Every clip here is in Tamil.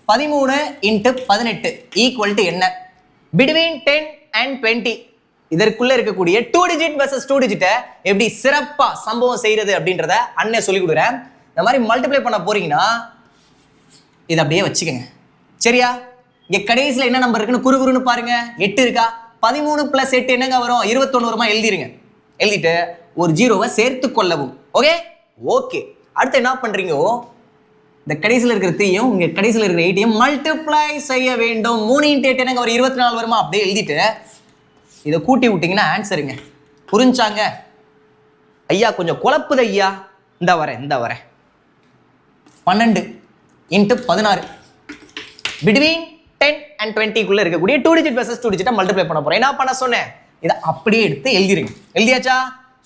13 × 18 ஈக்குவல் டு என்ன? பிட்வீன் 10 and 20 இதற்குள்ள இருக்கக்கூடிய 2 டிஜிட் வெர்சஸ் 2 டிஜிட்டை எப்படி சிறப்பா சம்பவம் செய்யறது அப்படின்றத அண்ணன் சொல்லி கொடுக்குறேன். இந்த மாதிரி மல்டிப்ளை பண்ண போறீங்கன்னா இதை அப்படியே வச்சுக்கோங்க. சரியா? இங்க கடைசியில் என்ன நம்பர் இருக்குன்னு குறுகுறுன்னு பாருங்க. 8 இருக்கா? 13 + 8 என்னங்க வரும்? 21 வருமா? எழுதிருங்க. எழுதிட்டு ஒரு ஜீரோவை சேர்த்து கொள்ளவும். Okay okay. அடுத்து என்ன பண்றீங்க? இந்த கடைசியில் இருக்கிற 3யும் இங்க கடைசியில் இருக்கிற 8யும் மல்டிப்ளை செய்ய வேண்டும். 3 × 8 என்னங்க ஒரு 24 வருமா? அப்படியே எழுதிட்டு இதை கூட்டி விட்டீங்கன்னா ஆன்சருங்க. புரிஞ்சாங்க? ஐயா கொஞ்சம் குழப்புது ஐயா. இந்த வரேன் 12 × 16 பிட்வீன் 10 and 20 இருக்கக்கூடிய 2 டிஜிட் வெர்சஸ் 2 டிஜிட்டை மல்டிப்ளை பண்ண போறேன். என்ன பண்ண சொன்னேன்? இதை அப்படியே எடுத்து எழுதிருங்க. எழுதியாச்சா?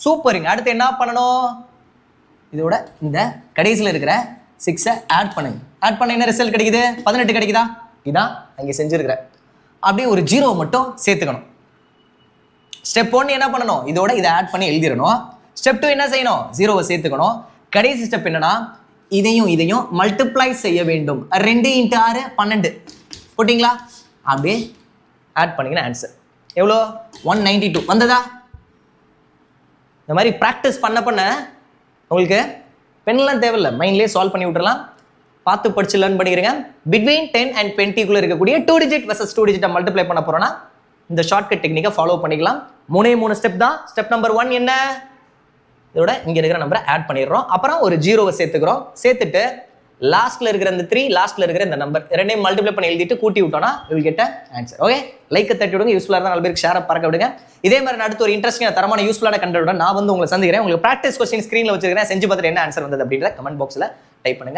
சூப்பருங்க. அடுத்து என்ன பண்ணணும்? இதோட இந்த கடைசியில் இருக்கிற 6 ஆட் பண்ணுங்க. ஆட் பண்ண என்ன ரிசல்ட் கிடைக்குது? 18 கிடைக்குதா? இதான் அங்கே செஞ்சிருக்கிறேன். அப்படியே ஒரு ஜீரோ மட்டும் சேர்த்துக்கணும். ஸ்டெப் 1 என்ன பண்ணணும்? இதோட இதை ஆட் பண்ணி எழுதிடணும். ஸ்டெப் 2 என்ன செய்யணும்? ஜீரோவை சேர்த்துக்கணும். கடைசி ஸ்டெப் என்னன்னா இதையும் மல்டிப்ளை செய்ய வேண்டும். 2 × 6 12 போட்டிங்களா? அப்படியே ஆட் பண்ணிங்கன்னா ஆன்சர் எவ்வளோ? 192 வந்ததா? இந்த மாதிரி ப்ராக்டிஸ் பண்ண உங்களுக்கு பெண்லாம் தேவையில்லை, மைண்ட்லேயே சால்வ் பண்ணி விட்டுறலாம். பார்த்து படிச்சு லேர்ன் பண்ணிக்கிறீங்க. பிட்வீன் 10 and 20 இருக்கக்கூடிய 2 டிஜிட் வெர்சஸ் 2 டிஜிட்டை மல்டிப்ளை பண்ண போறோம்னா இந்த ஷார்ட்கட் டெக்னிக்கை ஃபாலோ பண்ணிக்கலாம். 3 ஸ்டெப் தான். ஸ்டெப் நம்பர் 1 என்ன? இதோட இங்க இருக்கிற நம்பரை ஆட் பண்ணிடுறோம். அப்புறம் ஒரு ஜீரோவை சேர்த்துக்கிறோம். சேர்த்துட்டு லாஸ்ட்ல இருக்கிற இந்த 3 லாஸ்ட்ல இருக்கிற இந்த நம்பர் ரெண்டையும் மல்டிப்ளை பண்ணி எழுதிட்டு கூட்டி விட்டோம்னா will get answer. Okay, like தட்டி விடுங்க. யூஸ்ஃபுல்லாக இருந்தால் 4 பேருக்கு ஷேர் பறக்க விடுங்க. இதே மாதிரி அடுத்து ஒரு இன்ட்ரெஸ்டிங் தரமான யூஸ்ஃபுல்லான கண்டென்ட் நான் உங்களை சந்திக்கிறேன். உங்களுக்கு ப்ராக்டிஸ் கொஸ்டின் ஸ்க்ரீனில் வச்சிருக்கிறேன். செஞ்சு பார்த்துட்டு என்ன ஆன்சர் வந்தது அப்படின்ற கமெண்ட் பாக்ஸில் டைப் பண்ணுங்க.